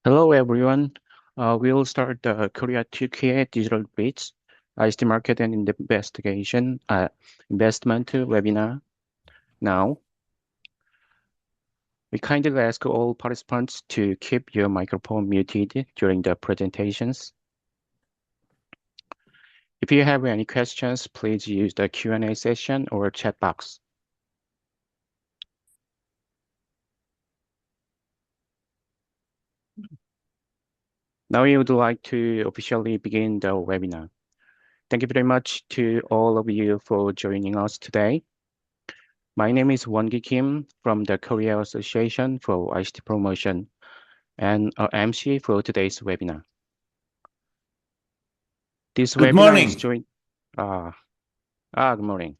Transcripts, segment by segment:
Hello, everyone. We'll start the Korea-Turkey Digital Bridge ICT Market and Investment webinar now. We kindly ask all participants to keep your microphone muted during the presentations. If you have any questions, please use the Q&A session or chat box. Now we would like to officially begin the webinar. Thank you very much to all of you for joining us today. My name is Wonki Kim from the Korea Association for ICT Promotion and MC for today's webinar. This Good webinar morning. is joined. Good morning.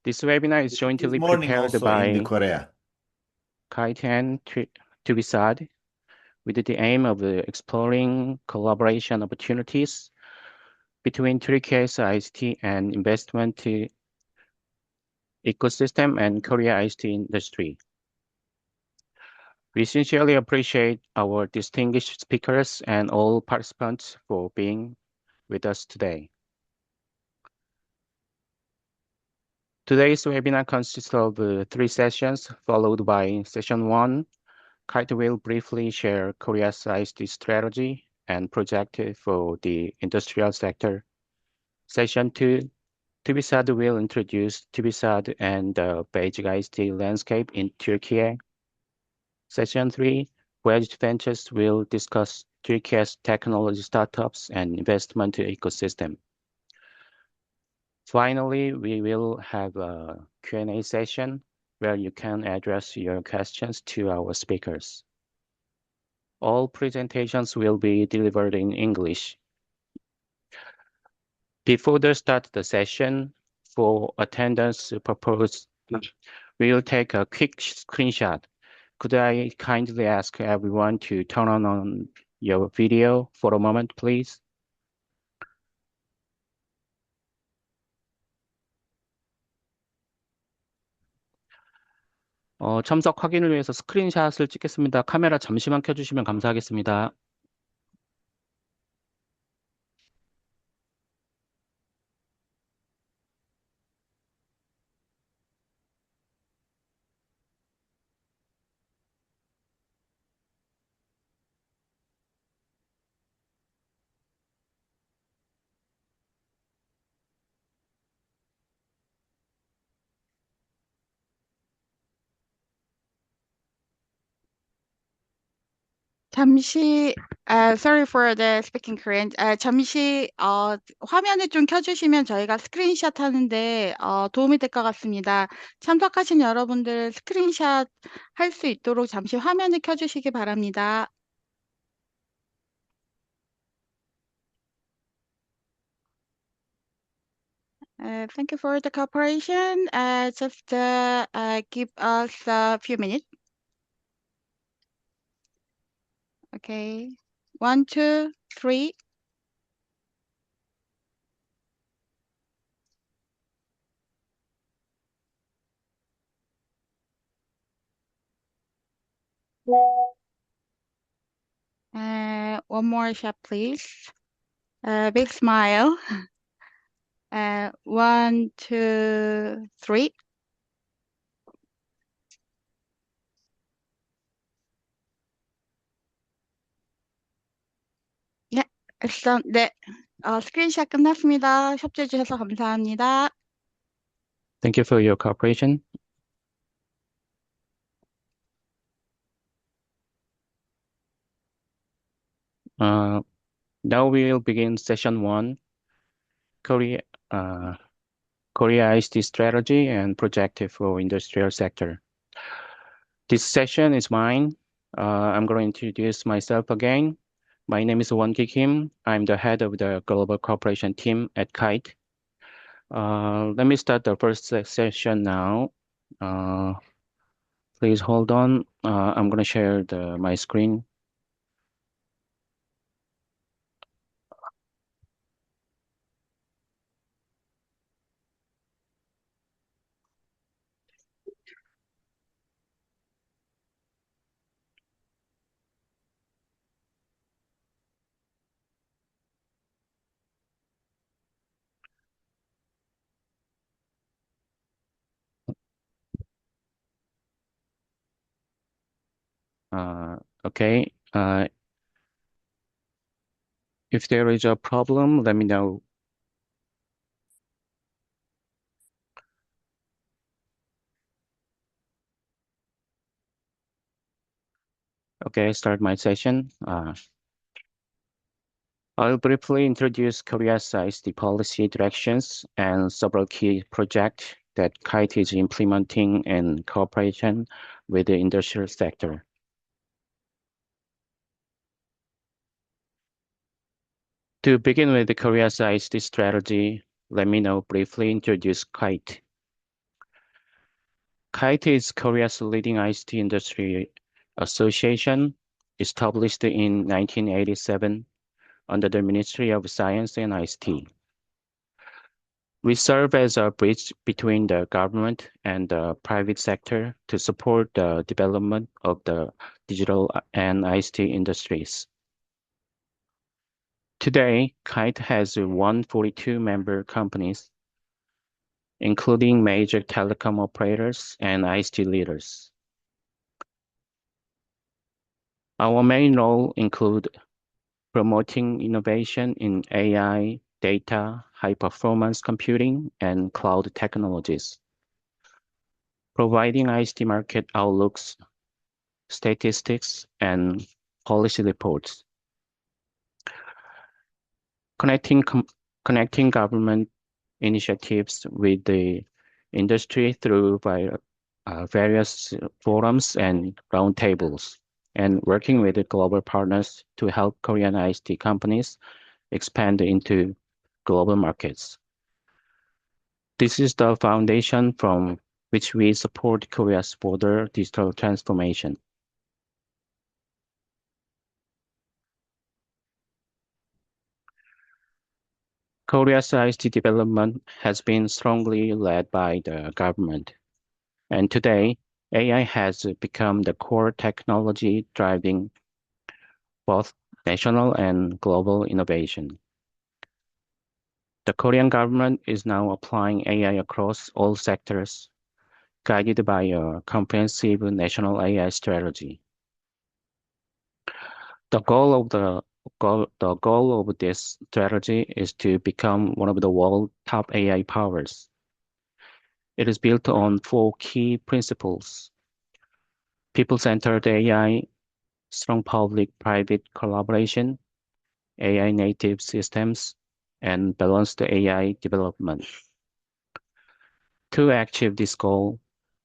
This webinar is jointly prepared by Korea. KAIT and TÜBİSAD with the aim of exploring collaboration opportunities between Turkey's ICT and investment ecosystem and Korea ICT industry. We sincerely appreciate our distinguished speakers and all participants for being with us today. Today's webinar consists of 3 sessions, followed by session 1. KAIT will briefly share Korea's ICT strategy and project for the industrial sector. Session 2, TÜBİSAD will introduce TÜBİSAD and the basic ICT landscape in Turkey. Session 3, Wedge Ventures will discuss Turkey's technology startups and investment ecosystem. Finally, we will have a Q&A session where you can address your questions to our speakers. All presentations will be delivered in English. Before the start of the session, for attendance purpose, we will take a quick screenshot. Could I kindly ask everyone to turn on your video for a moment, please? 참석 확인을 위해서 스크린샷을 찍겠습니다. 카메라 잠시만 켜주시면 감사하겠습니다. Sorry for the speaking Korean. 잠시 화면을 좀 켜주시면 저희가 스크린샷 하는데 도움이 될 것 같습니다. 참석하신 여러분들 스크린샷 할 수 있도록 잠시 화면을 켜주시기 바랍니다. Thank you for the cooperation. Just give us a few minutes. Okay. 1, 2, 3. One more shot, please. Big smile. 1, 2, 3. 네, 스크린샷 끝났습니다. 협조해 주셔서 감사합니다. Thank you for your cooperation. Now we will begin session 1, Korea ICT strategy and project for industrial sector. This session is mine. I'm going to introduce myself again. My name is Wonki Kim. I'm the head of the global cooperation team at KAIT. Let me start the first session now. Please hold on. I'm going to share my screen. Okay. If there is a problem, let me know. Okay, start my session. I'll briefly introduce Korea's ICT policy directions and several key projects that KAIT is implementing in cooperation with the industrial sector. To begin with the Korea's ICT strategy, let me now briefly introduce KAIT. KAIT is Korea's leading ICT industry association, established in 1987 under the Ministry of Science and ICT. We serve as a bridge between the government and the private sector to support the development of the digital and ICT industries. Today, KAIT has 142 member companies, including major telecom operators and ICT leaders. Our main role include promoting innovation in AI, data, high-performance computing, and cloud technologies, providing ICT market outlooks, statistics, and policy reports, connecting government initiatives with the industry through various forums and roundtables, and working with the global partners to help Korean ICT companies expand into global markets. This is the foundation from which we support Korea's broader digital transformation. Korea's ICT development has been strongly led by the government, and today AI has become the core technology driving both national and global innovation. The Korean government is now applying AI across all sectors, guided by a comprehensive national AI strategy. The goal of this strategy is to become one of the world's top AI powers. It is built on 4 key principles: people-centered AI, strong public-private collaboration, AI native systems, and balanced AI development. To achieve this goal,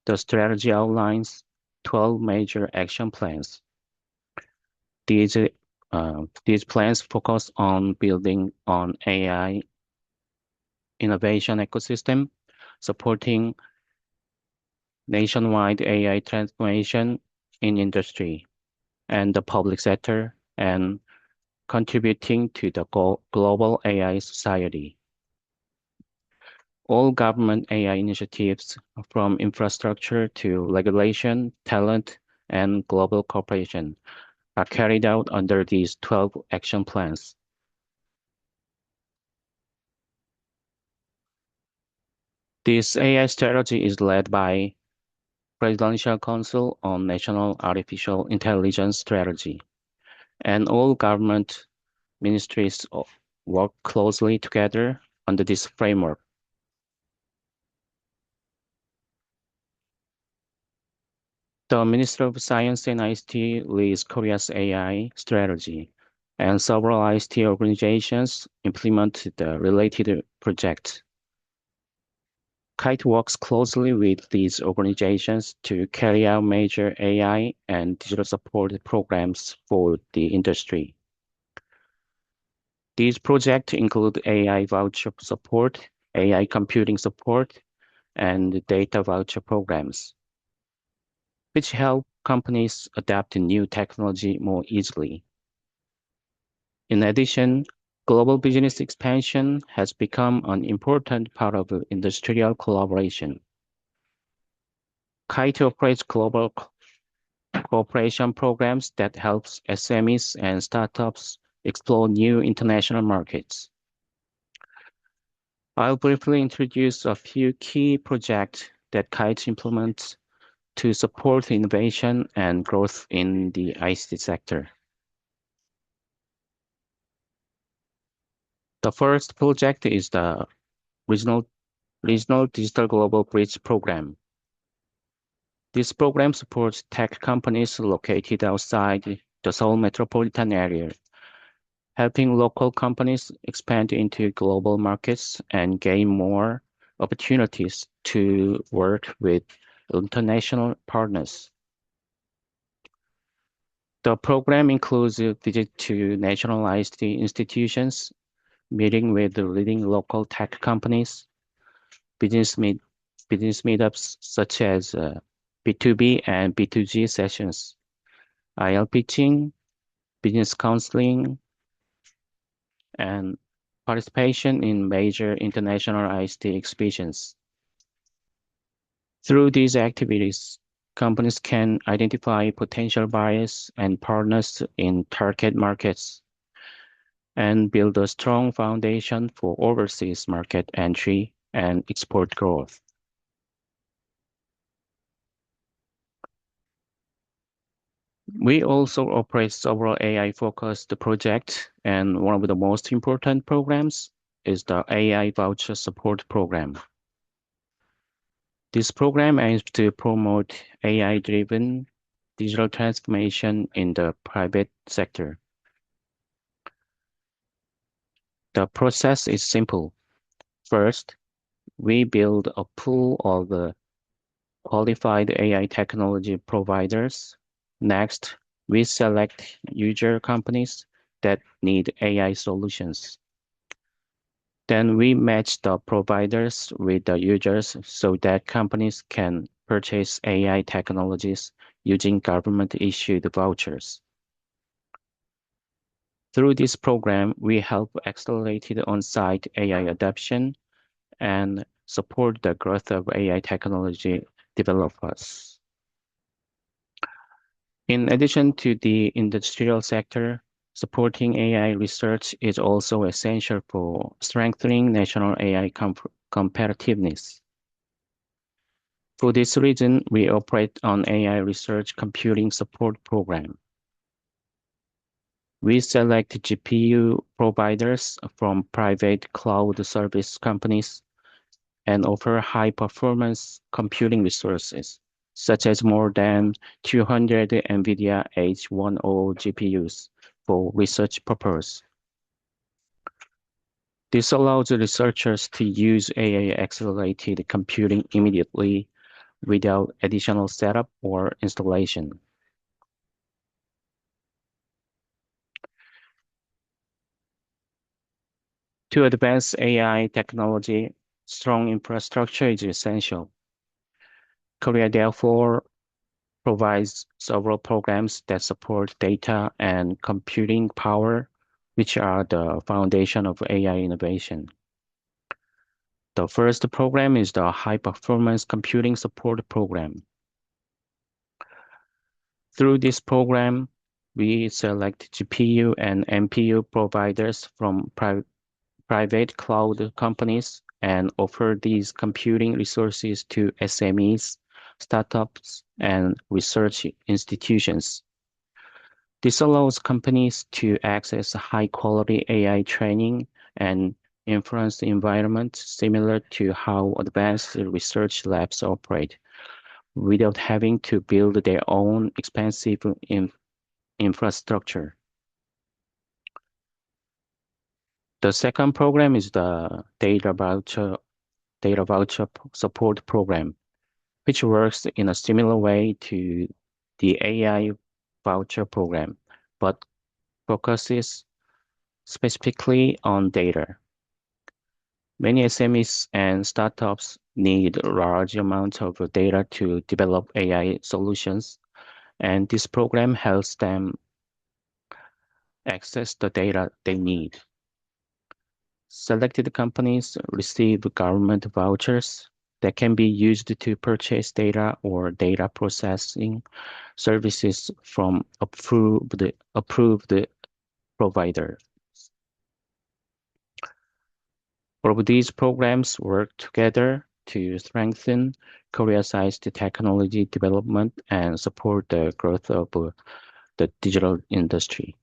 the strategy outlines 12 major action plans. These plans focus on building an AI innovation ecosystem, supporting nationwide AI transformation in industry and the public sector, and contributing to the global AI society. All government AI initiatives, from infrastructure to regulation, talent, and global cooperation, are carried out under these 12 action plans. This AI strategy is led by Presidential Council on National Artificial Intelligence Strategy, and all government ministries work closely together under this framework. The Minister of Science and ICT leads Korea's AI strategy, and several ICT organizations implement the related projects. KAIT works closely with these organizations to carry out major AI and digital support programs for the industry. These projects include AI voucher support, AI computing support, and data voucher programs, which help companies adapt to new technology more easily. In addition, global business expansion has become an important part of industrial collaboration. KAIT operates global cooperation programs that helps SMEs and startups explore new international markets. I'll briefly introduce a few key projects that KAIT implements to support innovation and growth in the ICT sector. The first project is the Regional Digital Global Bridge program. This program supports tech companies located outside the Seoul metropolitan area, helping local companies expand into global markets and gain more opportunities to work with international partners. The program includes a visit to national ICT institutions, meeting with the leading local tech companies, business meetups such as B2B and B2G sessions, IL pitching, business counseling, and participation in major international ICT exhibitions. Through these activities, companies can identify potential buyers and partners in target markets and build a strong foundation for overseas market entry and export growth. We also operate several AI-focused projects, and one of the most important programs is the AI Voucher Support Program. This program aims to promote AI-driven digital transformation in the private sector. The process is simple. First, we build a pool of the qualified AI technology providers. Next, we select user companies that need AI solutions. Then we match the providers with the users so that companies can purchase AI technologies using government-issued vouchers. Through this program, we help accelerate on-site AI adoption and support the growth of AI technology developers. In addition to the industrial sector, supporting AI research is also essential for strengthening national AI competitiveness. For this reason, we operate an AI research computing support program. We select GPU providers from private cloud service companies and offer high-performance computing resources, such as more than 200 NVIDIA H100 GPUs for research purposes. This allows researchers to use AI-accelerated computing immediately without additional setup or installation. To advance AI technology, strong infrastructure is essential. Korea therefore provides several programs that support data and computing power, which are the foundation of AI innovation. The first program is the High Performance Computing Support Program. Through this program, we select GPU and NPU providers from private cloud companies and offer these computing resources to SMEs, startups, and research institutions. This allows companies to access high-quality AI training and inference environment similar to how advanced research labs operate, without having to build their own expensive infrastructure. The second program is the Data Voucher Support Program, which works in a similar way to the AI Voucher Program, but focuses specifically on data. Many SMEs and startups need large amounts of data to develop AI solutions, and this program helps them access the data they need. Selected companies receive government vouchers that can be used to purchase data or data processing services from approved providers. All of these programs work together to strengthen Korea's ICT technology development and support the growth of the digital industry.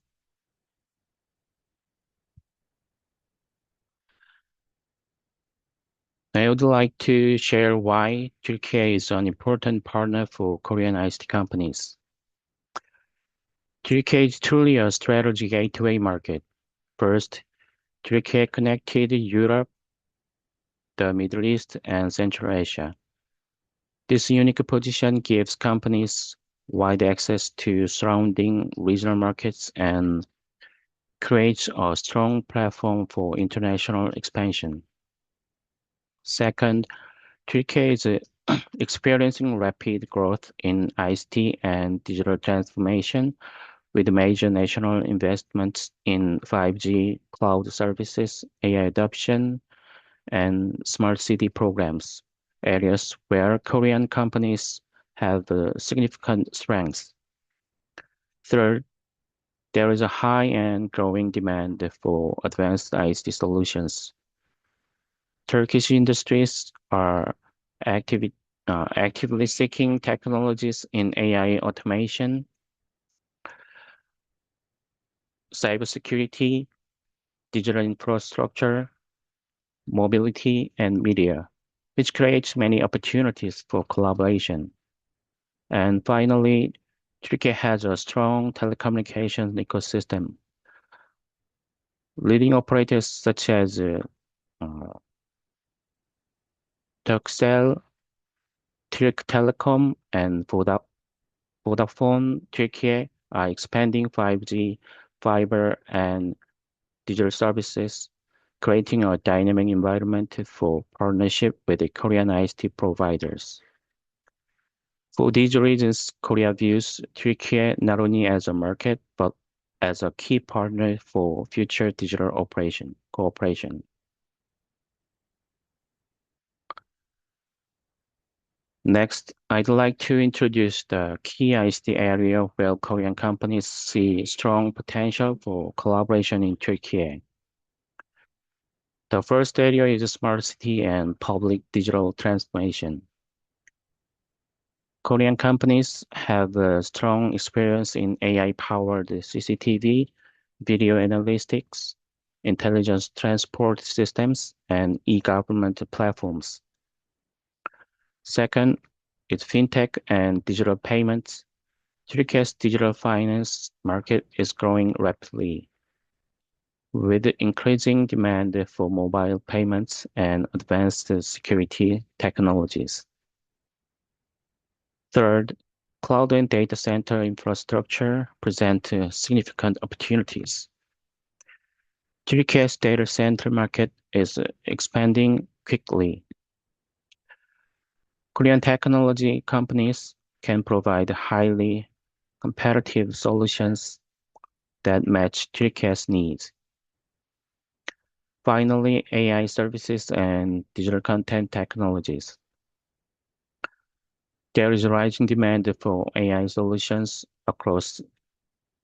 I would like to share why Turkey is an important partner for Korean ICT companies. Turkey is truly a strategic gateway market. First, Turkey connected Europe, the Middle East, and Central Asia. This unique position gives companies wide access to surrounding regional markets and creates a strong platform for international expansion. Second, Turkey is experiencing rapid growth in ICT and digital transformation with major national investments in 5G, cloud services, AI adoption, and smart city programs, areas where Korean companies have significant strengths. Third, there is a high and growing demand for advanced ICT solutions. Turkish industries are actively seeking technologies in AI automation, cybersecurity, digital infrastructure, mobility, and media, which creates many opportunities for collaboration. And finally, Turkey has a strong telecommunications ecosystem. Leading operators such as Turkcell, Türk Telecom, and Vodafone Turkey are expanding 5G, fiber, and digital services, creating a dynamic environment for partnership with the Korean ICT providers. For these reasons, Korea views Turkey not only as a market, but as a key partner for future digital cooperation. Next, I'd like to introduce the key ICT area where Korean companies see strong potential for collaboration in Turkey. The first area is smart city and public digital transformation. Korean companies have a strong experience in AI-powered CCTV, video analytics, intelligent transport systems, and e-government platforms. Second is fintech and digital payments. Turkey's digital finance market is growing rapidly, with increasing demand for mobile payments and advanced security technologies. Third, cloud and data center infrastructure present significant opportunities. Turkey's data center market is expanding quickly. Korean technology companies can provide highly competitive solutions that match Turkey's needs. Finally, AI services and digital content technologies. There is rising demand for AI solutions across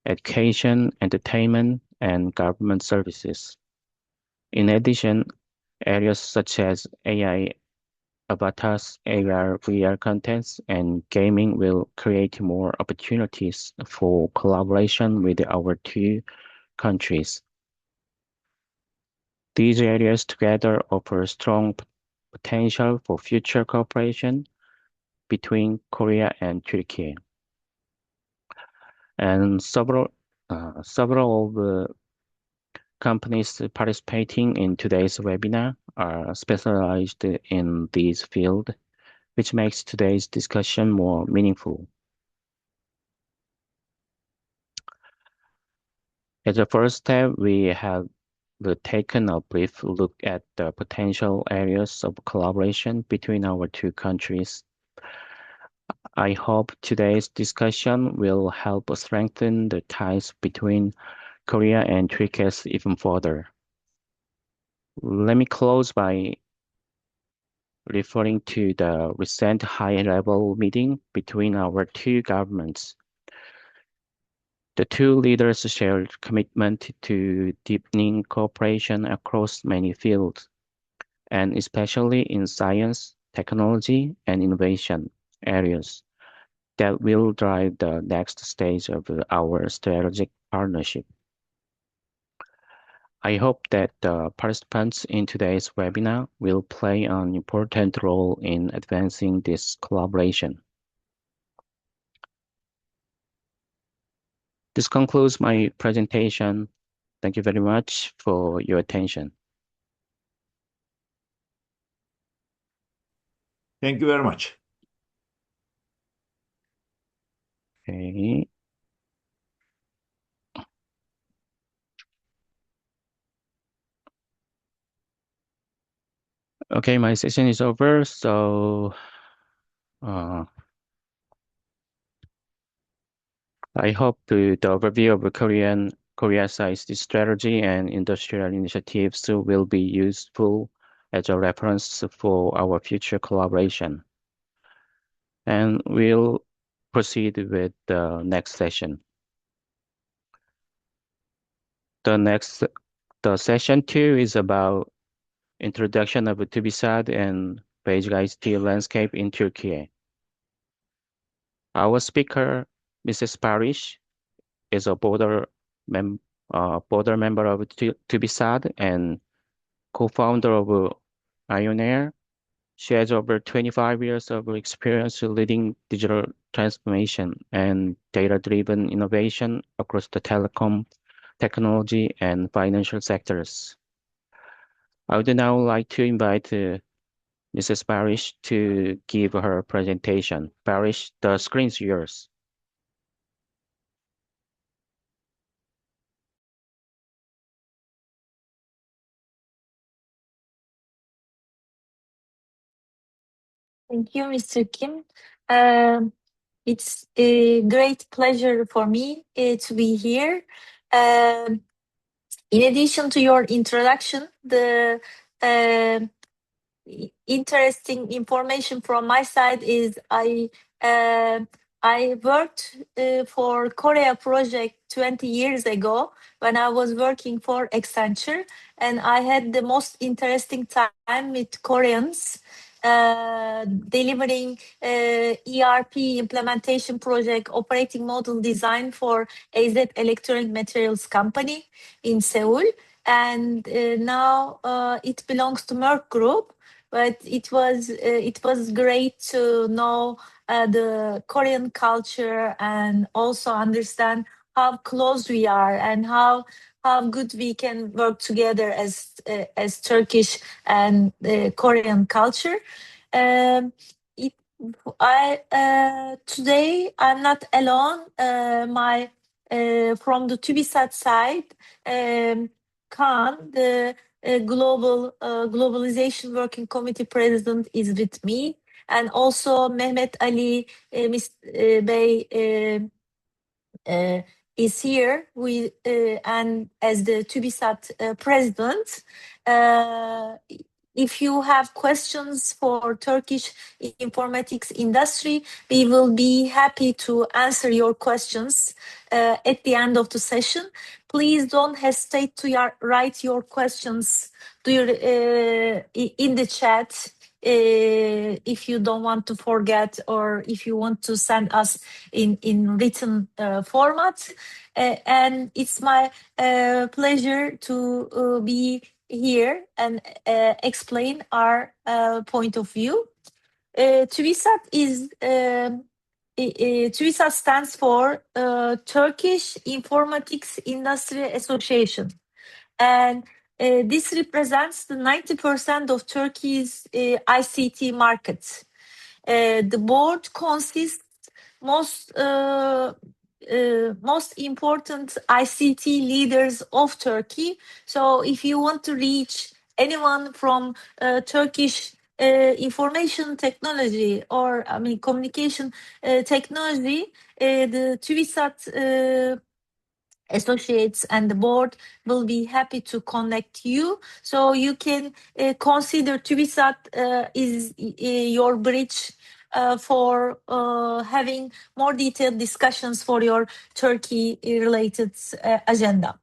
education, entertainment, and government services. In addition, areas such as AI avatars, AR, VR contents, and gaming will create more opportunities for collaboration with our two countries. These areas together offer strong potential for future cooperation between Korea and Turkey. And several of the companies participating in today's webinar are specialized in this field, which makes today's discussion more meaningful. As a first step, we have taken a brief look at the potential areas of collaboration between our two countries. I hope today's discussion will help strengthen the ties between Korea and Turkey even further. Let me close by referring to the recent high-level meeting between our two governments. The two leaders shared commitment to deepening cooperation across many fields, and especially in science, technology, and innovation areas that will drive the next stage of our strategic partnership. I hope that the participants in today's webinar will play an important role in advancing this collaboration. This concludes my presentation. Thank you very much for your attention. Thank you very much. Okay. Okay, my session is over. So I hope the overview of Korea's ICT strategy and industrial initiatives will be useful as a reference for our future collaboration. And we'll proceed with the next session. The session 2 is about introduction of TÜBİSAD and basic ICT landscape in Turkey. Our speaker, Mrs. Parish, is a board member of TÜBİSAD and co-founder of Ioneer. She has over 25 years of experience leading digital transformation and data-driven innovation across the telecom, technology, and financial sectors. I would now like to invite Mrs. Parish to give her presentation. Parish, the screen is yours. Thank you, Mr. Kim. It's a great pleasure for me to be here. In addition to your introduction, the interesting information from my side is I worked for Korea project 20 years ago when I was working for Accenture, and I had the most interesting time with Koreans delivering ERP implementation project, operating model design for AZ Electronic Materials Company in Seoul. And now it belongs to Merck Group. But it was great to know the Korean culture and also understand how close we are and how good we can work together as Turkish and Korean culture. Today I'm not alone. From the TÜBİSAD side, Kaan, the Globalization Working Committee President, is with me, and also Mehmet Ali Bey is here and as the TÜBİSAD President. If you have questions for Turkish informatics industry, we will be happy to answer your questions at the end of the session. Please don't hesitate to write your questions in the chat if you don't want to forget, or if you want to send us in written format. And it's my pleasure to be here and explain our point of view. TÜBİSAD stands for Turkish Informatics Industry Association, and this represents the 90% of Turkey's ICT market. The board consists most important ICT leaders of Turkey. So if you want to reach anyone from Turkish information technology or communication technology, the TÜBİSAD associates and the board will be happy to connect you. So you can consider TÜBİSAD is your bridge for having more detailed discussions for your Turkey-related agenda.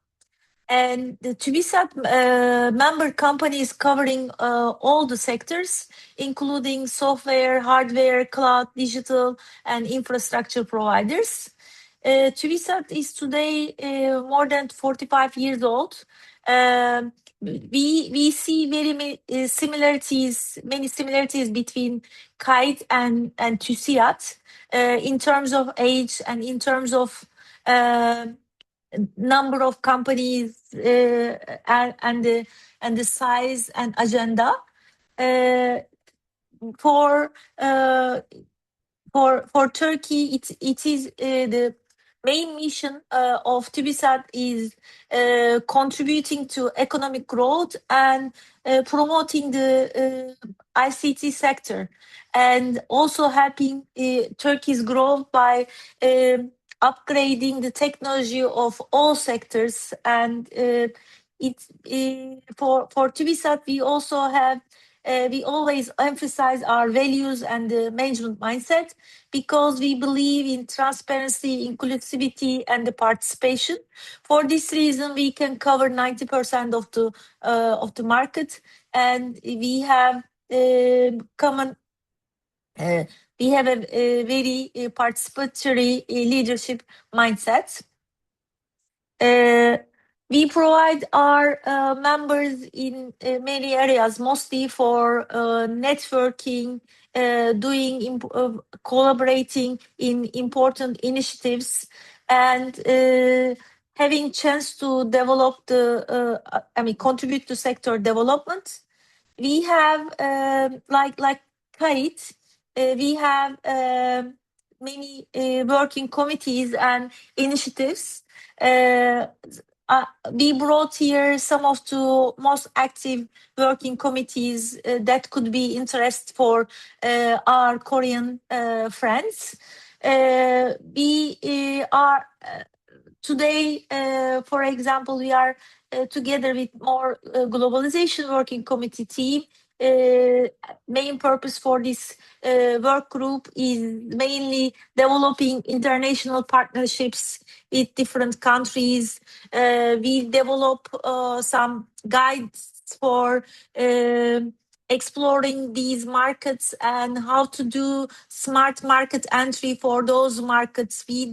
And the TÜBİSAD member companies covering all the sectors, including software, hardware, cloud, digital, and infrastructure providers. TÜBİSAD is today more than 45 years old. We see many similarities between KAIT and TÜSİAD in terms of age and in terms of number of companies and the size and agenda. For Turkey, it is the main mission of TÜBİSAD is contributing to economic growth and promoting the ICT sector, and also helping Turkey's growth by upgrading the technology of all sectors. And for TÜBİSAD, we always emphasize our values and the management mindset, because we believe in transparency, inclusivity, and the participation. For this reason, we can cover 90% of the market, and we have we have a very participatory leadership mindset. We provide our members in many areas, mostly for networking, collaborating in important initiatives, and having chance to develop contribute to sector development. We have like KAIT, we have many working committees and initiatives. We brought here some of the most active working committees that could be interest for our Korean friends. We are today, for example, we are together with more globalization working committee team. Main purpose for this work group is mainly developing international partnerships with different countries. We develop some guides for exploring these markets and how to do smart market entry for those markets. We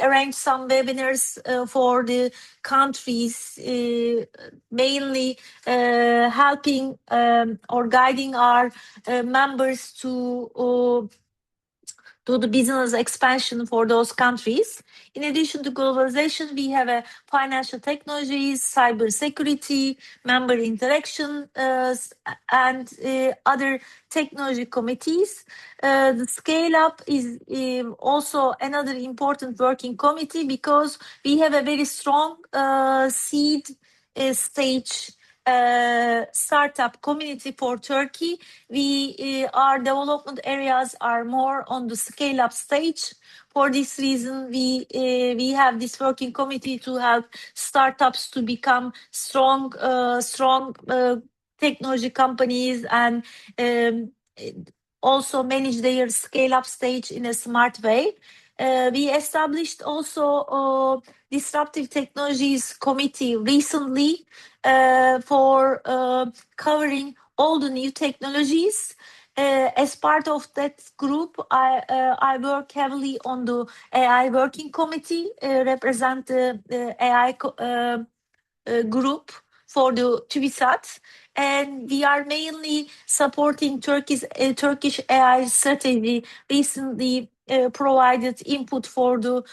arrange some webinars for the countries, mainly helping or guiding our members to do the business expansion for those countries. In addition to globalization, we have a financial technologies, cyber security, member interaction, and other technology committees. The scale up is also another important working committee, because we have a very strong seed stage startup community for Turkey. Our development areas are more on the scale up stage. For this reason, we have this working committee to help startups to become strong technology companies, and also manage their scale up stage in a smart way. We established also disruptive technologies committee recently for covering all the new technologies. As part of that group, I work heavily on the AI working committee, represent the AI group for the TÜBİSAD, and we are mainly supporting Turkish AI strategy. Recently provided input for the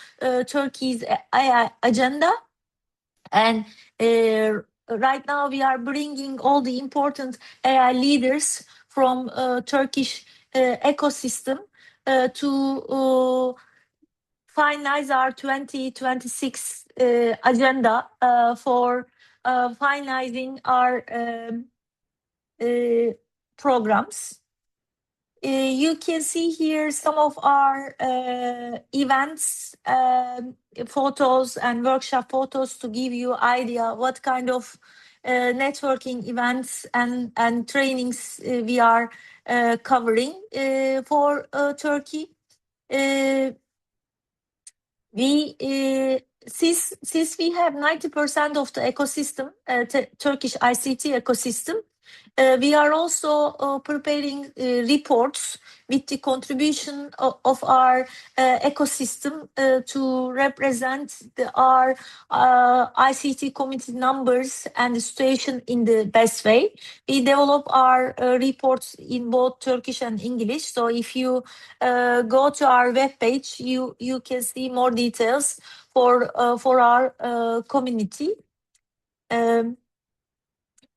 Turkey's AI agenda, and right now we are bringing all the important AI leaders from Turkish ecosystem to finalize our 2026 agenda for finalizing our programs. You can see here some of our events, photos and workshop photos to give you idea what kind of networking events and trainings we are covering for Turkey. We since we have 90% of the ecosystem, Turkish ICT ecosystem, we are also preparing reports with the contribution of our ecosystem to represent our ICT community numbers and the situation in the best way. We develop our reports in both Turkish and English. So if you go to our webpage, you can see more details for our community.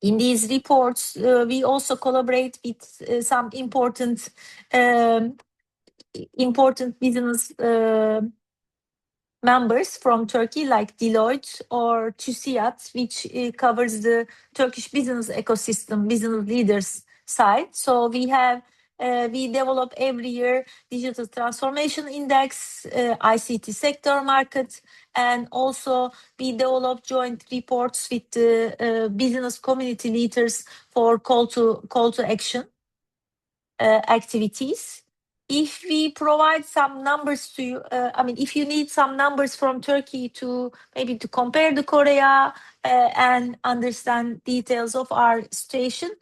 In these reports, we also collaborate with some important business members from Turkey, like Deloitte or TÜBİSAD, which covers the Turkish business ecosystem, business leaders side. So we develop every year digital transformation index, ICT sector market, and also we develop joint reports with the business community leaders for call to action activities. If we provide some numbers to you, if you need some numbers from Turkey to maybe to compare the Korea and understand details of our situation,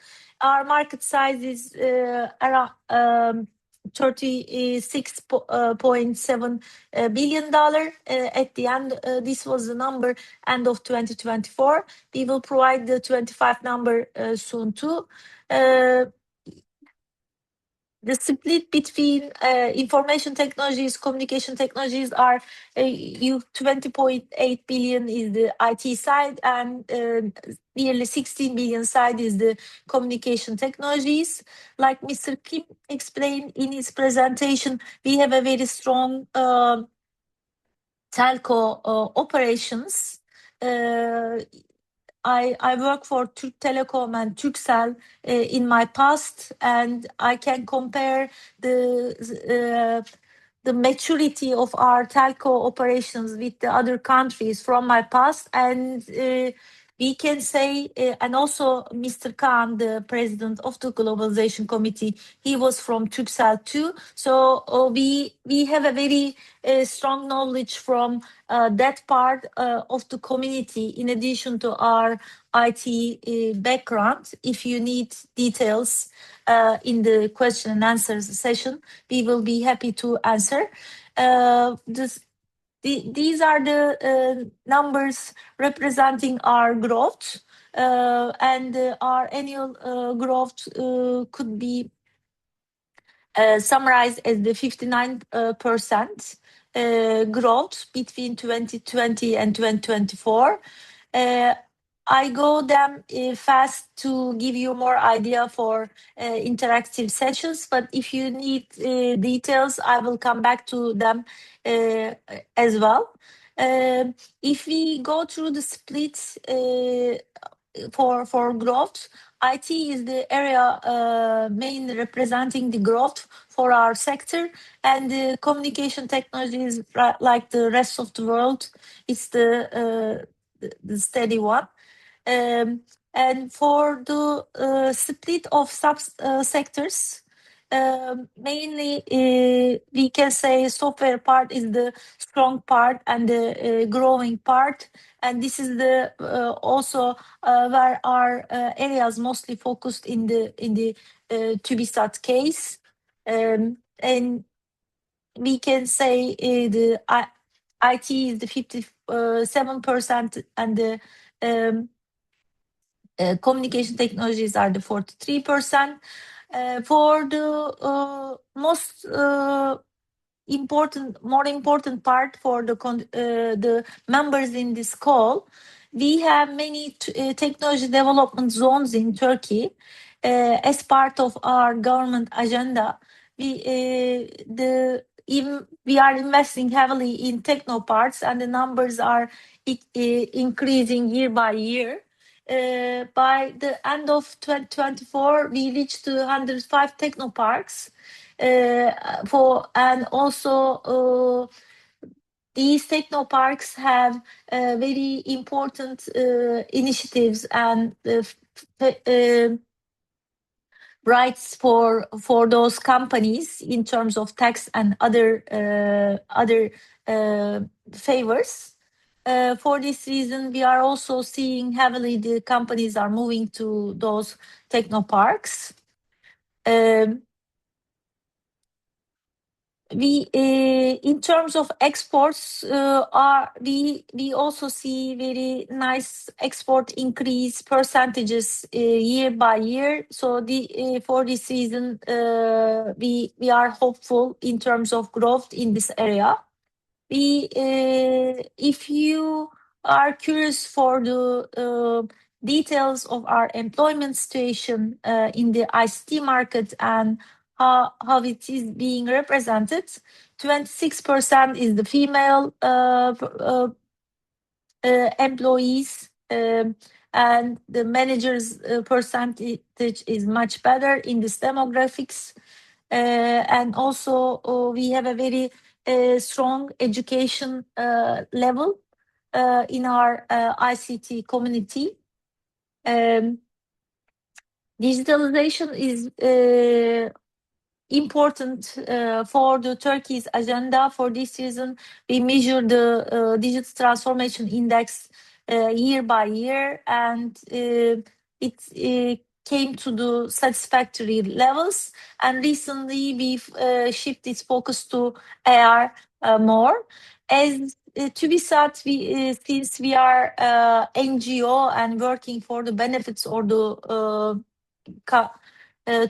our market size is around $36.7 billion at the end. This was the number end of 2024. We will provide the 25 number soon too. The split between information technologies, communication technologies are 20.8 billion is the IT side, and nearly 16 billion side is the communication technologies. Like Mr. Kim explained in his presentation, we have a very strong telco operations. I work for Türk Telekom and Turkcell in my past, and I can compare the maturity of our telco operations with the other countries from my past, and we can say, and also Mr. Khan, the president of the Globalization Committee, he was from Turkcell too. So we have a very strong knowledge from that part of the community, in addition to our IT background. If you need details in the question and answer session, we will be happy to answer. These are the numbers representing our growth, and our annual growth could be summarized as the 59% growth between 2020 and 2024. I go them fast to give you more idea for interactive sessions, but if you need details, I will come back to them as well. If we go through the splits for growth, IT is the area mainly representing the growth for our sector, and the communication technologies, like the rest of the world, it's the steady one. And for the split of sectors, mainly we can say software part is the strong part and the growing part, and this is the also where our areas mostly focused in the TÜBİSAD case, and we can say the IT is the 57% and the communication technologies are the 43%. For the more important part for the members in this call, we have many technology development zones in Turkey. As part of our government agenda, we are investing heavily in techno parks, and the numbers are increasing year by year. By the end of 2024, we reached 105 techno parks. And also these techno parks have very important initiatives and rights for those companies in terms of tax and other favors. For this reason, we are also seeing heavily the companies are moving to those technoparks. In terms of exports, we also see very nice export increase percentages year by year. So for this reason, we are hopeful in terms of growth in this area. If you are curious for the details of our employment situation in the ICT market and how it is being represented, 26% is the female employees, and the managers' percentage is much better in this demographics. And also, we have a very strong education level in our ICT community. Digitalization is important for the Turkey's agenda. For this reason, we measure the digital transformation index year by year, and it came to the satisfactory levels. And recently, we've shifted its focus to AR more. As TÜBİSAD, since we are NGO and working for the benefits or the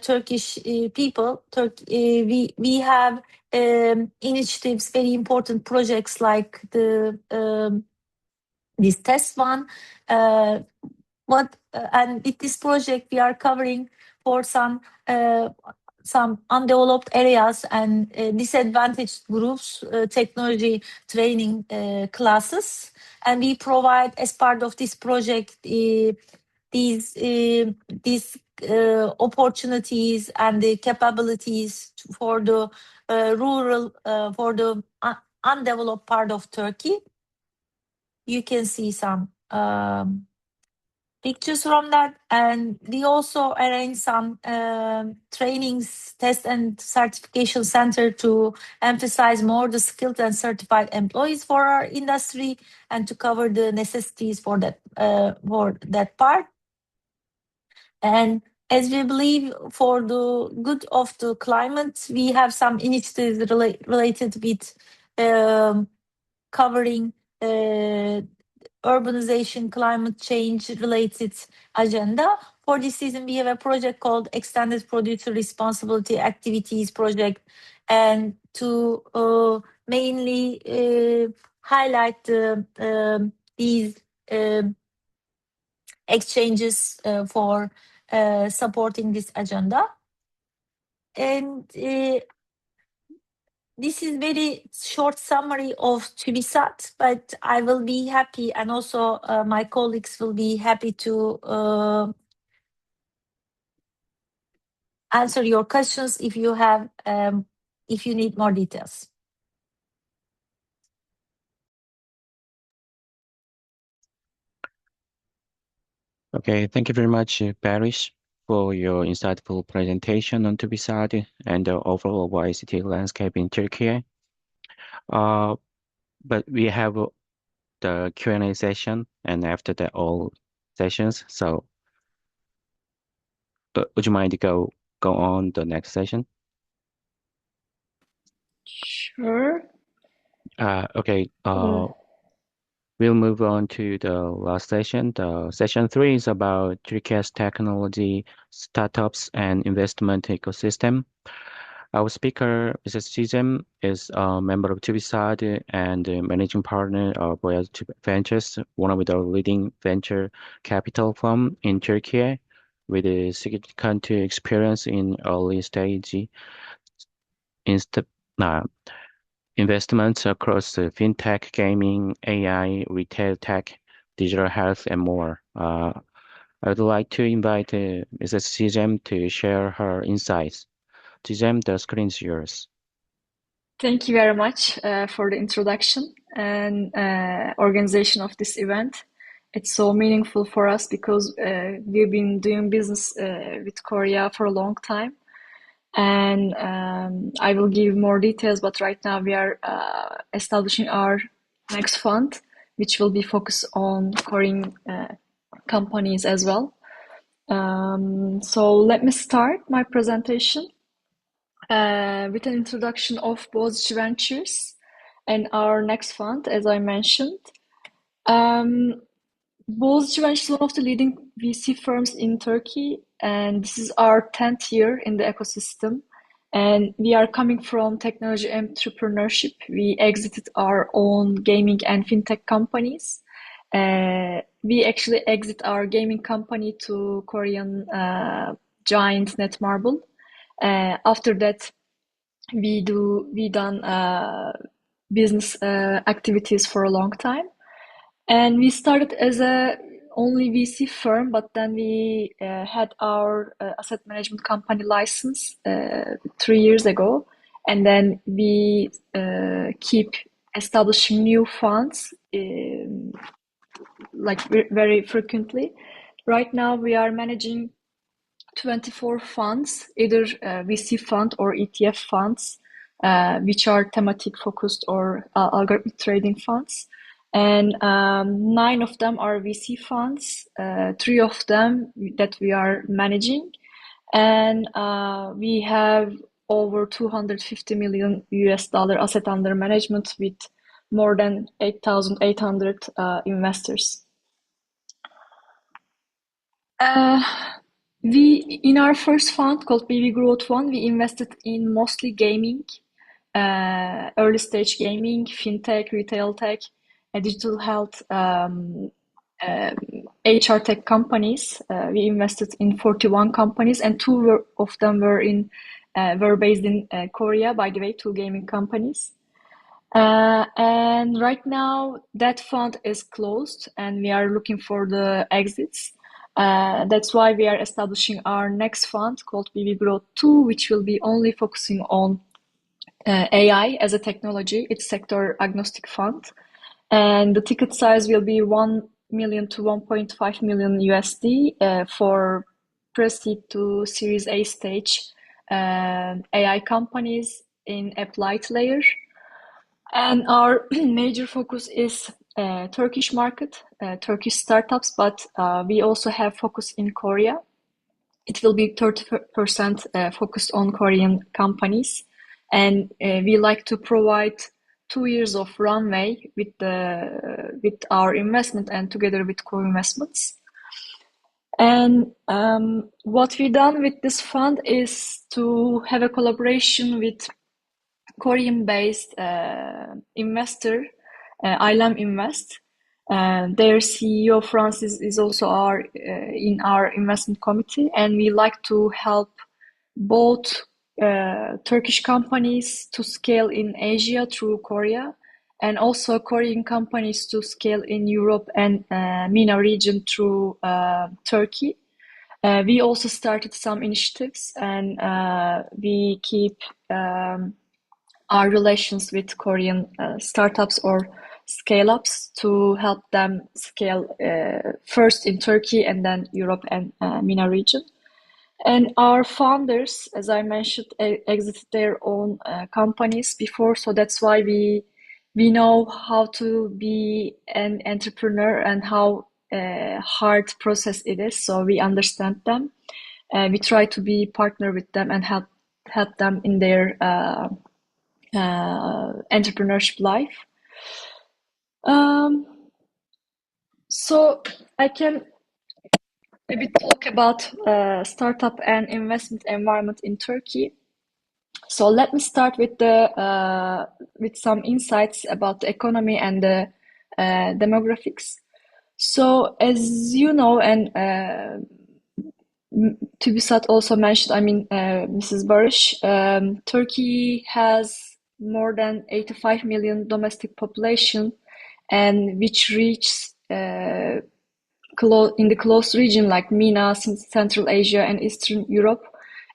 Turkish people, we have initiatives, very important projects like this test one. And with this project, we are covering for some undeveloped areas and disadvantaged groups, technology training classes. And we provide, as part of this project, these opportunities and the capabilities for the rural, for the undeveloped part of Turkey. You can see some pictures from that, and we also arrange some trainings, test and certification center to emphasize more the skilled and certified employees for our industry and to cover the necessities for that part. And as we believe for the good of the climate, we have some initiatives related with covering urbanization, climate change related agenda. For this season, we have a project called Extended Producer Responsibility Activities Project, and to mainly highlight these exchanges for supporting this agenda. And this is very short summary of TÜBİSAD, but I will be happy, and also my colleagues will be happy to answer your questions if you have, if you need more details. Okay, thank you very much, Paris, for your insightful presentation on TÜBİSAD and the overall ICT landscape in Turkey. But we have the Q&A session, and after that, all sessions. So, would you mind to go on the next session? Sure. Okay. We'll move on to the last session. The session 3 is about Turkey's technology, startups, and investment ecosystem. Our speaker, Mrs. Gizem, is a member of TÜBİSAD and managing partner of Boyaz Ventures, one of the leading venture capital firm in Turkey, with a significant experience in early stage investments across fintech, gaming, AI, retail tech, digital health, and more. I would like to invite Mrs. Gizem to share her insights. Gizem, the screen is yours. Thank you very much for the introduction and organization of this event. It's so meaningful for us because we've been doing business with Korea for a long time. And I will give more details, but right now we are establishing our next fund which will be focused on Korean companies as well. So let me start my presentation with an introduction of Boğaziçi Ventures and our next fund, as I mentioned. Boğaziçi Ventures is one of the leading VC firms in Turkey, and this is our 10th year in the ecosystem. And we are coming from technology entrepreneurship. We exited our own gaming and fintech companies. We actually exit our gaming company to Korean giant Netmarble. After that, we done business activities for a long time, and we started as a only VC firm, but then we had our asset management company license 3 years ago, and then we keep establishing new funds like very frequently. Right now, we are managing 24 funds, either VC fund or ETF funds, which are thematic focused or algorithmic trading funds. And 9 of them are VC funds, 3 of them that we are managing. And we have over $250 million asset under management with more than 8,800 investors. In our first fund called BB Growth One, we invested in mostly gaming, early stage gaming, fintech, retail tech, digital health, HR tech companies. We invested in 41 companies, and 2 of them were based in Korea, by the way, 2 gaming companies. And right now that fund is closed and we are looking for the exits. That's why we are establishing our next fund called BB Growth 2, which will be only focusing on AI as a technology. It's sector agnostic fund. And the ticket size will be 1 million to 1.5 million USD for pre-seed to Series A stage AI companies in applied layer. And our major focus is Turkish market, Turkish startups, but we also have focus in Korea. It will be 30% focused on Korean companies. And we like to provide 2 years of runway with our investment and together with co-investments. And what we done with this fund is to have a collaboration with Korean-based investor, Ilam Invest. Their CEO Francis is also in our investment committee, and we like to help both Turkish companies to scale in Asia through Korea, and also Korean companies to scale in Europe and MENA region through Turkey. We also started some initiatives, and we keep our relations with Korean startups or scale-ups to help them scale first in Turkey and then Europe and MENA region. And our founders, as I mentioned, exited their own companies before, so that's why we know how to be an entrepreneur and how hard process it is, so we understand them. We try to be partner with them and help them in their entrepreneurship life. So I can maybe talk about startup and investment environment in Turkey. So let me start with some insights about the economy and the demographics. So as you know, and TÜBİSAD also mentioned, Mrs. Barış, Turkey has more than 85 million domestic population, and which reaches in the close region like MENA, Central Asia, and Eastern Europe,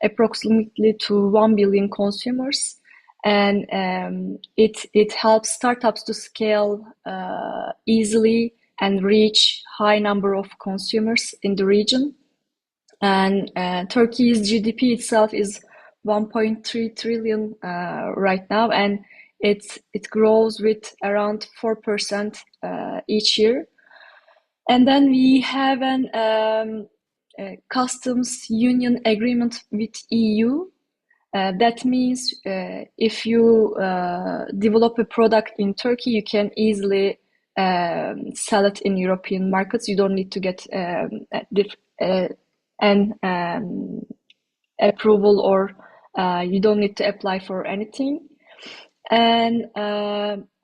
approximately to 1 billion consumers. And it helps startups to scale easily and reach high number of consumers in the region. And Turkey's GDP itself is 1.3 trillion right now, and it grows with around 4% each year. And then we have an customs union agreement with EU. That means if you develop a product in Turkey, you can easily sell it in European markets. You don't need to get an approval, or you don't need to apply for anything. And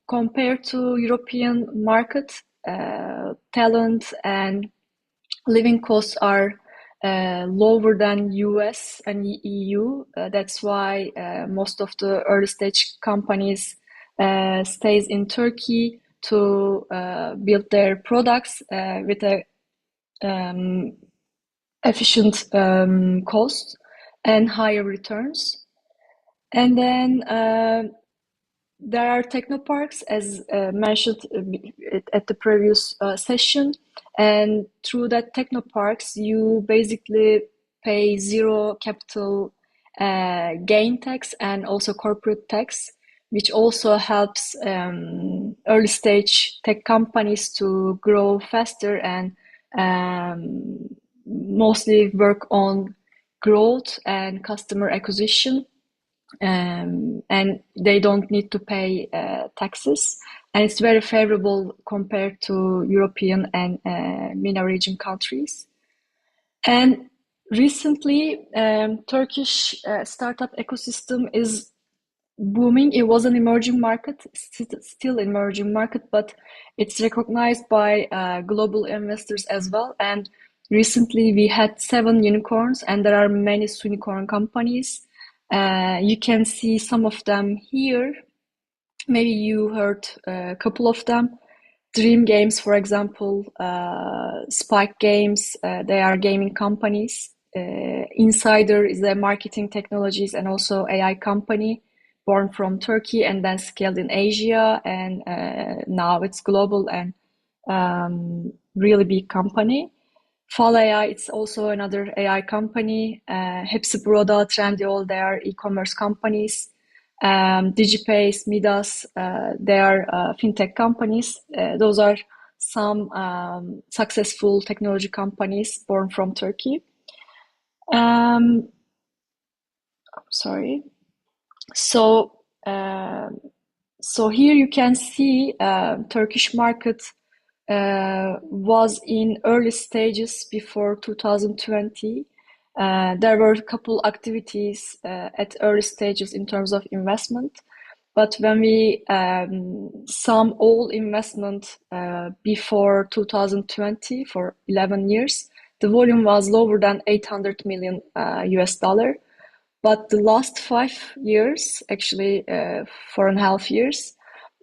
compared to European market, talent and living costs are lower than US and EU. That's why most of the early stage companies stays in Turkey to build their products with a efficient cost and higher returns. And then there are technoparks, as mentioned at the previous session. And through that technoparks, you basically pay zero capital gain tax and also corporate tax, which also helps early stage tech companies to grow faster and mostly work on growth and customer acquisition. And they don't need to pay taxes, and it's very favorable compared to European and MENA region countries. And recently, Turkish startup ecosystem is booming. It was an emerging market, still emerging market, but it's recognized by global investors as well. And recently, we had 7 unicorns, and there are many unicorn companies. You can see some of them here. Maybe you heard a couple of them. Dream Games, for example, Spike Games, they are gaming companies. Insider is a marketing technologies and also AI company born from Turkey and then scaled in Asia, and now it's global and really big company. Fall AI, it's also another AI company. Hepsi Burada, Trendyol, they are e-commerce companies. DigiPace, Midas, they are fintech companies. Those are some successful technology companies born from Turkey. Sorry. So here you can see Turkish market was in early stages before 2020. There were a couple activities at early stages in terms of investment, but when we sum all investment before 2020 for 11 years, the volume was lower than $800 million US dollar. But the last 5 years, actually 4.5 years,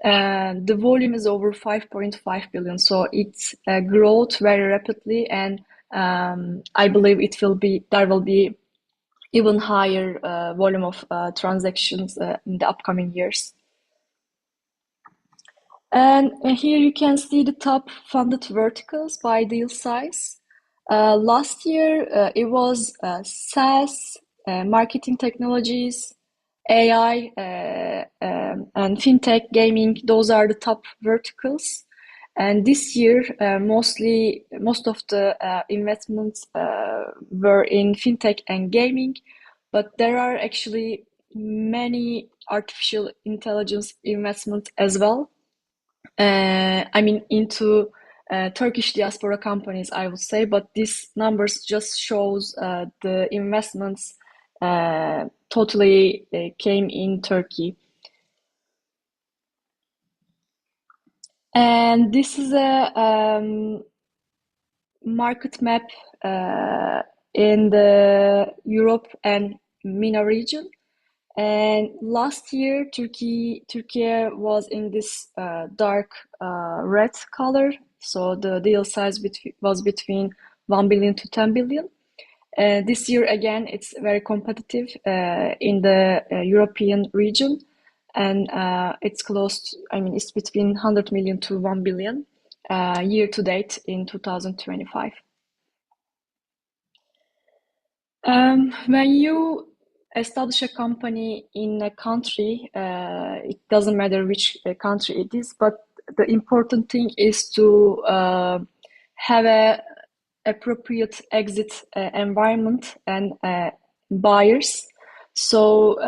the volume is over 5.5 billion. So it's growth very rapidly, and I believe there will be even higher volume of transactions in the upcoming years. And here you can see the top funded verticals by deal size. Last year it was SaaS, marketing technologies, AI, and fintech, gaming. Those are the top verticals. And this year, most of the investments were in fintech and gaming, but there are actually many artificial intelligence investments as well. Into Turkish diaspora companies, I would say, but these numbers just shows the investments totally came in Turkey. And this is a market map in the Europe and MENA region. And last year, Turkey was in this dark red color. So the deal size was between 1 billion to 10 billion. This year, again, it's very competitive in the European region. And it's it's between 100 million to 1 billion year to date in 2025. When you establish a company in a country, it doesn't matter which country it is, but the important thing is to have a appropriate exit environment and buyers. So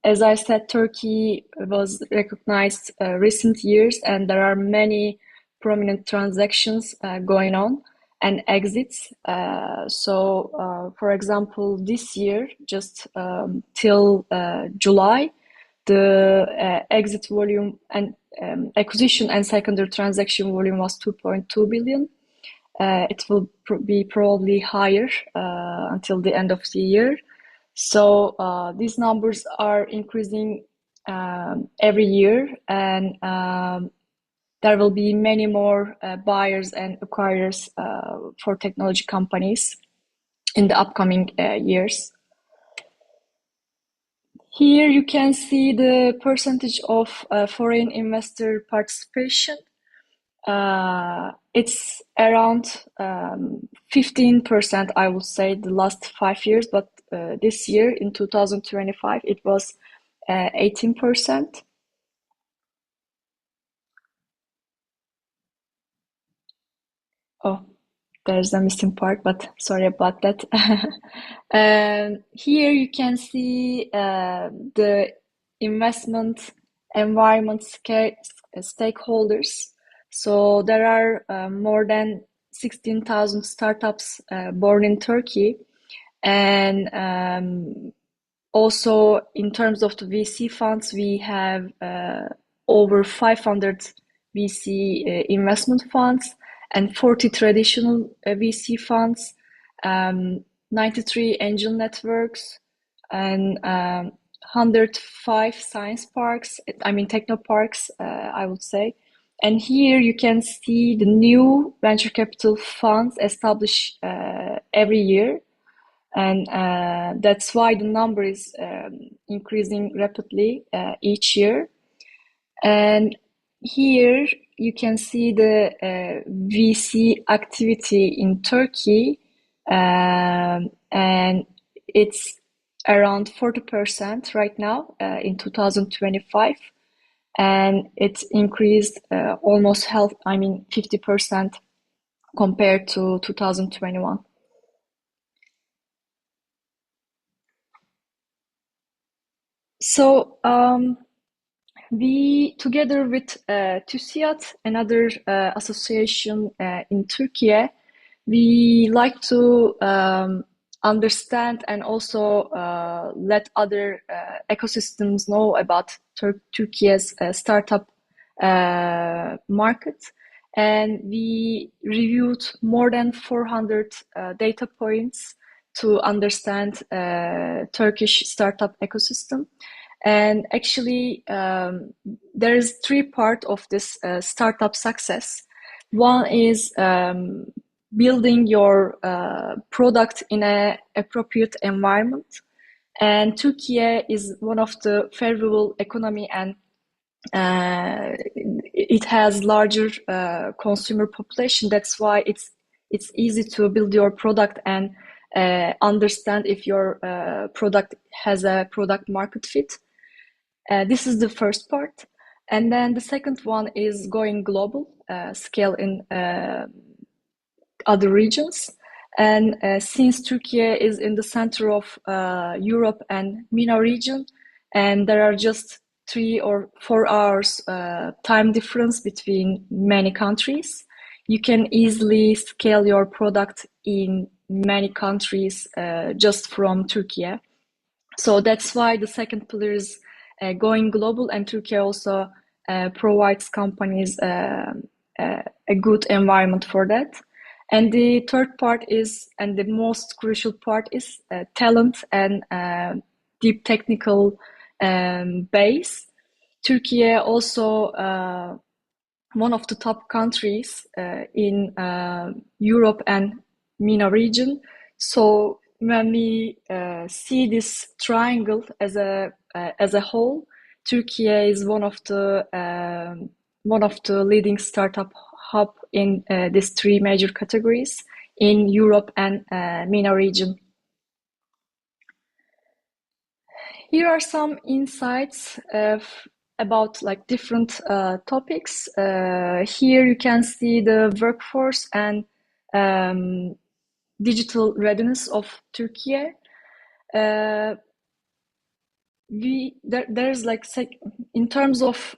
as I said, Turkey was recognized recent years, and there are many prominent transactions going on and exits. So for example, this year, just till July, the exit volume and acquisition and secondary transaction volume was 2.2 billion. It will be probably higher until the end of the year. So these numbers are increasing every year, and there will be many more buyers and acquirers for technology companies in the upcoming years. Here you can see the percentage of foreign investor participation. It's around 15%, I would say, the last 5 years, but this year, in 2025, it was 18%. Oh, there's a missing part, but sorry about that. Here you can see the investment environment stakeholders. So there are more than 16,000 startups born in Turkey, and also in terms of the VC funds, we have over 500 VC investment funds and 40 traditional VC funds, 93 angel networks, and 105 science parks, techno parks, I would say. And here you can see the new venture capital funds established every year. And that's why the number is increasing rapidly each year. And here you can see the VC activity in Turkey, and it's around 40% right now in 2025, and it's increased almost 50% compared to 2021. So we, together with TÜBİSAD, another association in Turkey, we like to understand and also let other ecosystems know about Turkey's startup market. And we reviewed more than 400 data points to understand Turkish startup ecosystem. And actually, there is 3 parts of this startup success. One is building your product in an appropriate environment. And Turkey is one of the favorable economy, and it has larger consumer population. That's why it's easy to build your product and understand if your product has a product market fit. This is the first part. And then the second one is going global, scale in other regions. And since Turkey is in the center of Europe and MENA region, and there are just 3 or 4 hours time difference between many countries, you can easily scale your product in many countries just from Turkey. So that's why the second pillar is going global, and Turkey also provides companies a good environment for that. And the third part is, and the most crucial part is talent and deep technical base. Turkey also one of the top countries in Europe and MENA region. So when we see this triangle as a whole, Turkey is one of the leading startup hub in these 3 major categories in Europe and MENA region. Here are some insights about like different topics. Here you can see the workforce and digital readiness of Turkey. There's like in terms of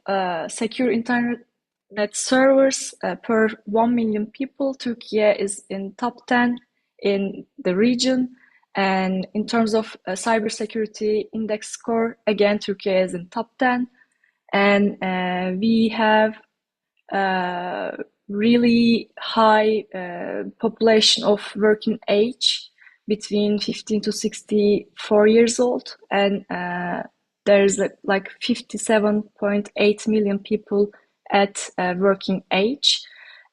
secure internet servers per 1 million people, Turkey is in top 10 in the region. And in terms of cybersecurity index score, again, Turkey is in top 10. And we have really high population of working age between 15 to 64 years old. And there's like 57.8 million people at working age.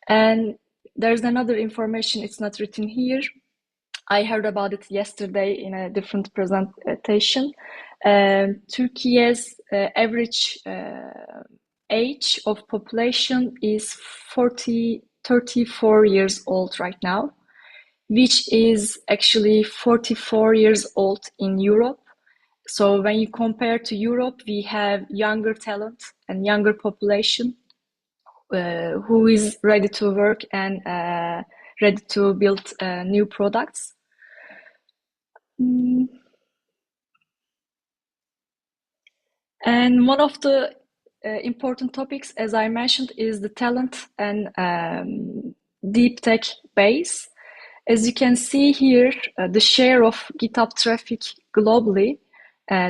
And there's another information, it's not written here. I heard about it yesterday in a different presentation. Turkey's average age of population is 34 years old right now, which is actually 44 years old in Europe. So when you compare to Europe, we have younger talent and younger population who is ready to work and ready to build new products. And one of the important topics, as I mentioned, is the talent and deep tech base. As you can see here, the share of GitHub traffic globally,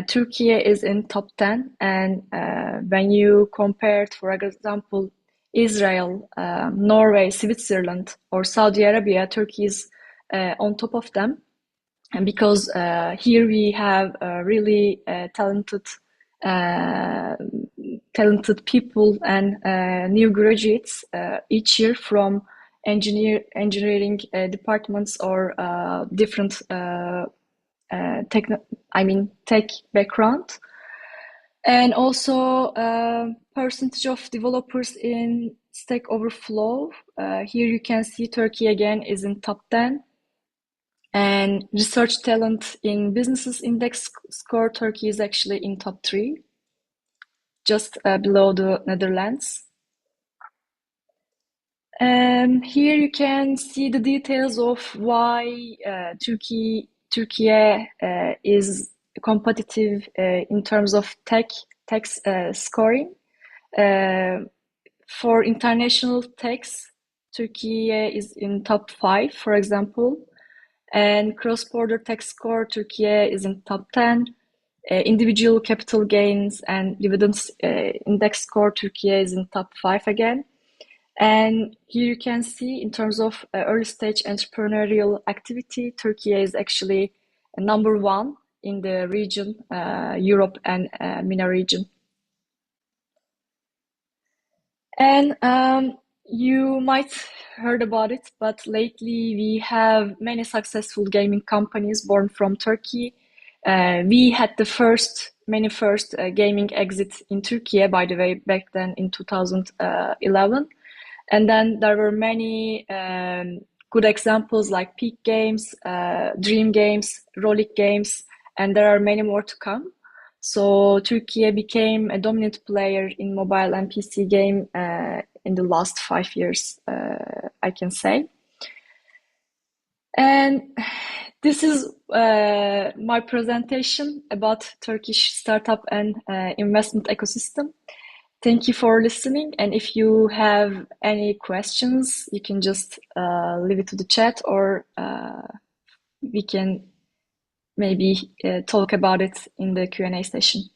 Turkey is in top 10. And when you compare, for example, Israel, Norway, Switzerland, or Saudi Arabia, Turkey is on top of them. And because here we have really talented people and new graduates each year from engineering departments or different tech background. And also percentage of developers in Stack Overflow. Here you can see Turkey again is in top 10. And research talent in businesses index score, Turkey is actually in top 3, just below the Netherlands. Here you can see the details of why Turkey is competitive in terms of tech scoring. For international techs, Turkey is in top 5, for example. And cross-border tech score, Turkey is in top 10. Individual capital gains and dividends index score, Turkey is in top 5 again. And here you can see in terms of early stage entrepreneurial activity, Turkey is actually number 1 in the region, Europe and MENA region. And you might heard about it, but lately we have many successful gaming companies born from Turkey. We had the many first gaming exit in Turkey, by the way, back then in 2011. And then there were many good examples like Peak Games, Dream Games, Rolik Games, and there are many more to come. So Turkey became a dominant player in mobile and PC game in the last 5 years, I can say. And this is my presentation about Turkish startup and investment ecosystem. Thank you for listening. And if you have any questions, you can just leave it to the chat, or we can maybe talk about it in the Q&A session.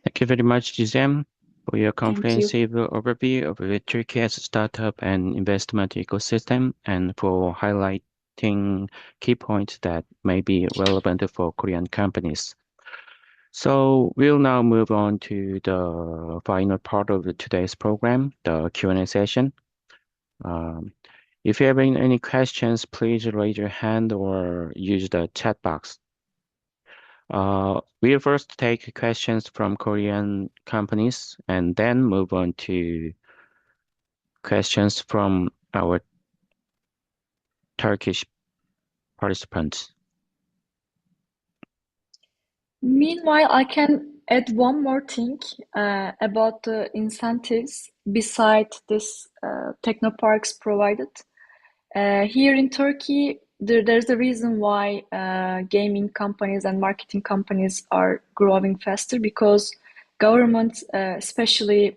Thank you very much, Gizem, for your Thank you. comprehensive overview of Turkey's startup and investment ecosystem, and for highlighting key points that may be relevant for Korean companies. So we'll now move on to the final part of today's program, the Q&A session. If you have any questions, please raise your hand or use the chat box. We'll first take questions from Korean companies and then move on to questions from our Turkish participants. Meanwhile, I can add one more thing about the incentives besides this technoparks provided. Here in Turkey, there's a reason why gaming companies and marketing companies are growing faster, because government, especially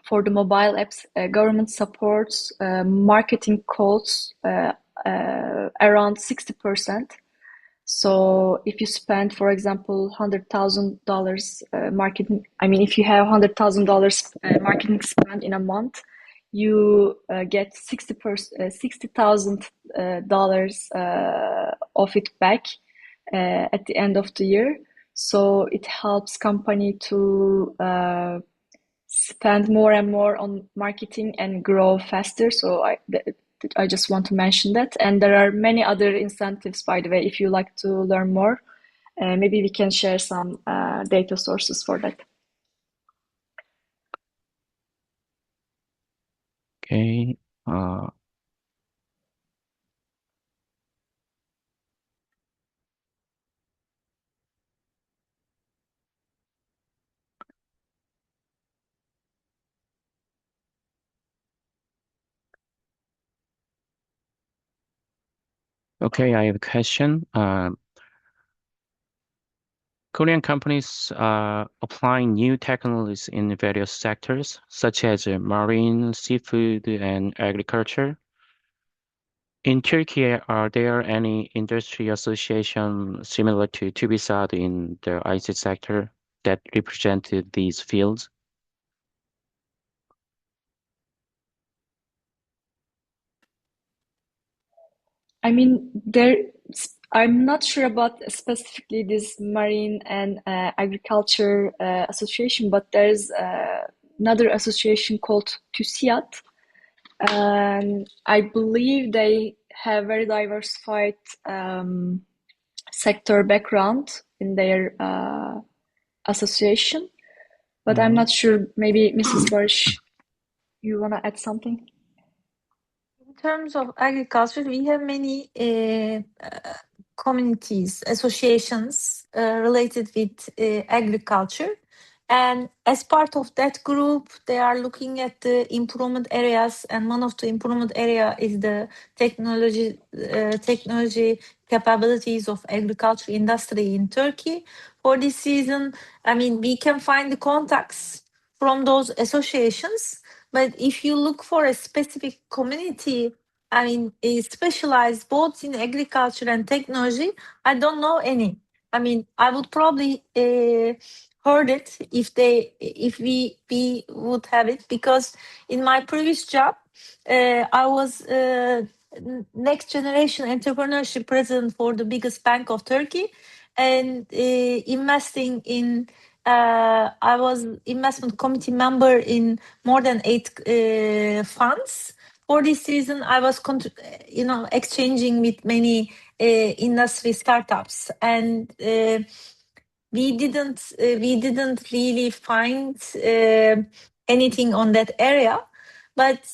for the mobile apps, government supports marketing costs around 60%. So if you spend, for example, $100,000 marketing, if you have $100,000 marketing spend in a month, you get $60,000 of it back at the end of the year. So it helps company to spend more and more on marketing and grow faster. So I just want to mention that. And there are many other incentives, by the way, if you like to learn more. Maybe we can share some data sources for that. Okay. Okay, I have a question. Korean companies are applying new technologies in various sectors, such as marine, seafood, and agriculture. In Turkey, are there any industry associations similar to TÜBİSAD in the ICT sector that represented these fields? I'm not sure about specifically this marine and agriculture association, but there's another association called TÜBİSAD, and I believe they have very diversified sector background in their association, but I'm not sure. Maybe Mrs. Barış, you want to add something? In terms of agriculture, we have many communities, associations related with agriculture. And as part of that group, they are looking at the improvement areas, and one of the improvement area is the technology capabilities of agriculture industry in Turkey. For this reason, we can find the contacts from those associations. But if you look for a specific community, specialized both in agriculture and technology, I don't know any. I would probably heard it if we would have it, because in my previous job, I was next generation entrepreneurship president for the biggest bank of Turkey, and investing in. I was investment committee member in more than 8 funds. For this reason, I was, exchanging with many industry startups, and we didn't really find anything on that area. But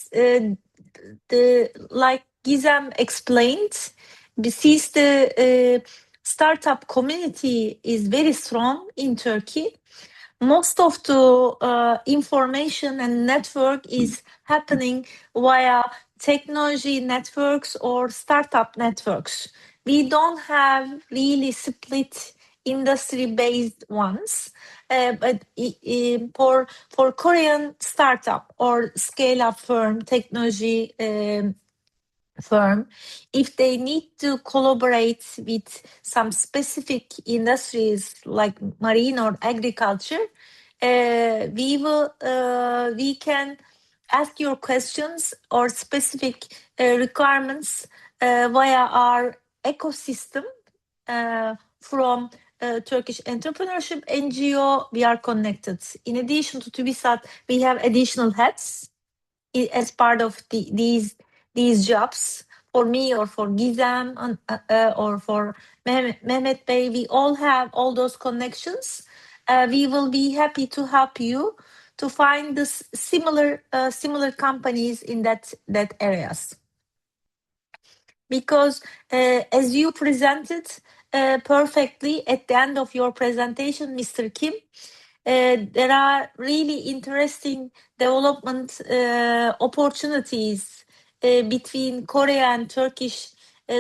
like Gizem explained, since the startup community is very strong in Turkey, most of the information and network is happening via technology networks or startup networks. We don't have really split industry-based ones, but for Korean startup or scale-up firm, technology firm, if they need to collaborate with some specific industries like marine or agriculture, we can ask your questions or specific requirements via our ecosystem from Turkish Entrepreneurship NGO. We are connected. In addition to TÜBİSAD, we have additional heads as part of these jobs. For me or for Gizem or for Mehmet Bey, we all have all those connections. We will be happy to help you to find the similar companies in that areas. Because as you presented perfectly at the end of your presentation, Mr. Kim, There are really interesting development opportunities between Korea and Turkish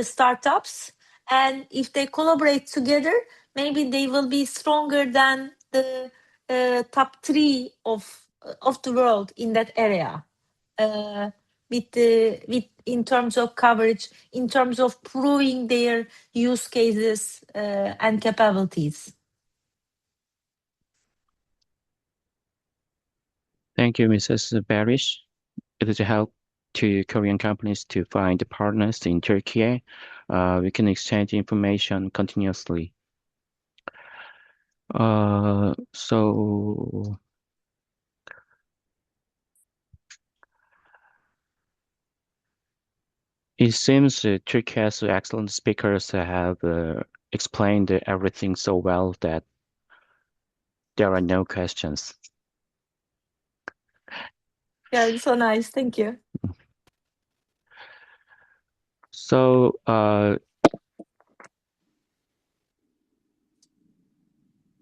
startups. And if they collaborate together, maybe they will be stronger than the top 3 of the world in that area. In terms of coverage, in terms of proving their use cases and capabilities. Thank you, Mrs. Barish. It is a help to Korean companies to find partners in Turkey. We can exchange information continuously. So it seems Turkey's excellent speakers have explained everything so well that there are no questions. Yeah, it's so nice. Thank you. So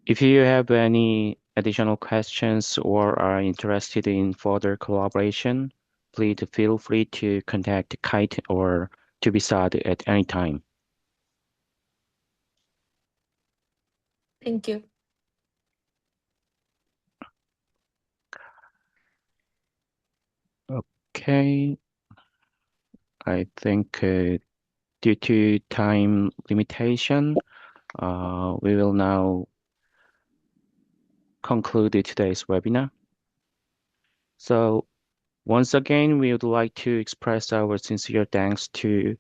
if you have any additional questions or are interested in further collaboration, please feel free to contact KAIT or TÜBİSAD at any time. Thank you. Okay. I think due to time limitation, we will now conclude today's webinar. So once again, we would like to express our sincere thanks to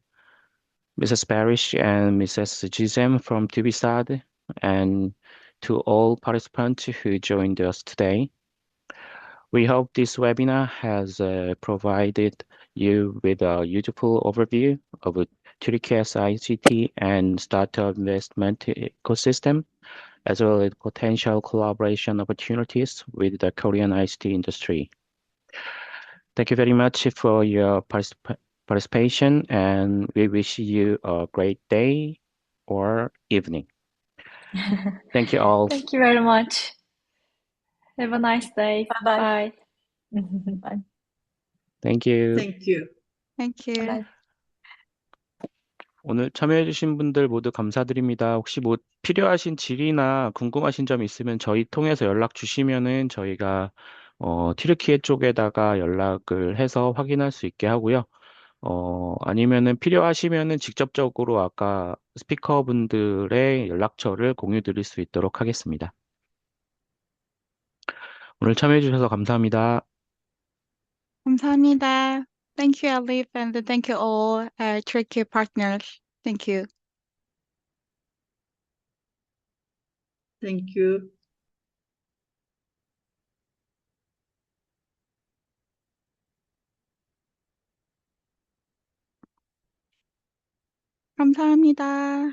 Mrs. Parrish and Mrs. Gizem from TÜBİSAD and to all participants who joined us today. We hope this webinar has provided you with a useful overview of Turkey's ICT and startup investment ecosystem, as well as potential collaboration opportunities with the Korean ICT industry. Thank you very much for your participation, and we wish you a great day or evening. Thank you all. Thank you very much. Have a nice day. Bye-bye. Bye. Bye. Thank you. Thank you. Thank you. Bye. 오늘 참여해주신 분들 모두 감사드립니다. 혹시 뭐 필요하신 질의나 궁금하신 점 있으면 저희 통해서 연락 주시면은 저희가 튀르키예 쪽에다가 연락을 해서 확인할 수 있게 하고요. 아니면은 필요하시면은 직접적으로 아까 스피커분들의 연락처를 공유 드릴 수 있도록 하겠습니다. 오늘 참여해 주셔서 감사합니다. 감사합니다. Thank you, Alif, and thank you all Turkey partners. Thank you. Thank you. 감사합니다.